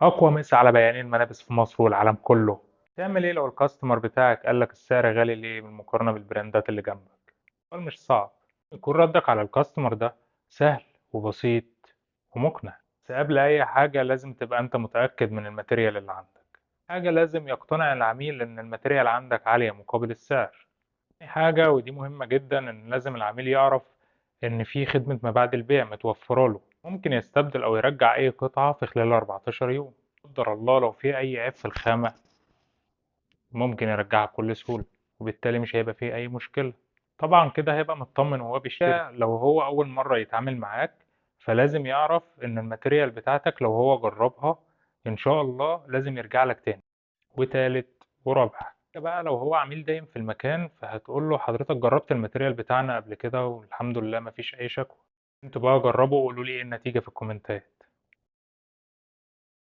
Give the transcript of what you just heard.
أقوى مسا على بياعين الملابس في مصر والعالم كله. تعمل إيه لو الكاستمر بتاعك قالك السعر غالي ليه بالمقارنة بالبراندات اللي جنبك؟ سؤال مش صعب. يكون ردك على الكاستمر ده سهل وبسيط ومقنع. بس قبل أي حاجة لازم تبقى أنت متأكد من الماتيريال اللي عندك. حاجة لازم يقتنع العميل إن الماتيريال عندك عالية مقابل السعر. تاني حاجة ودي مهمة جدا إن لازم العميل يعرف إن في خدمة ما بعد البيع متوفرة له، ممكن يستبدل أو يرجع أي قطعة في خلال 14 يوم. قدر الله لو في أي عيب في الخامة ممكن يرجعها بكل سهولة، وبالتالي مش هيبقى فيه أي مشكلة. طبعا كده هيبقى مطمن وهو بيشتري. لو هو أول مرة يتعامل معاك فلازم يعرف إن الماتيريال بتاعتك لو هو جربها إن شاء الله لازم يرجع لك تاني وتالت ورابع. بقى لو هو عميل دايم في المكان فهتقول له حضرتك جربت الماتيريال بتاعنا قبل كده والحمد لله مفيش أي شكوى. انتوا بقى جربوا وقولوا لي ايه النتيجة في الكومنتات.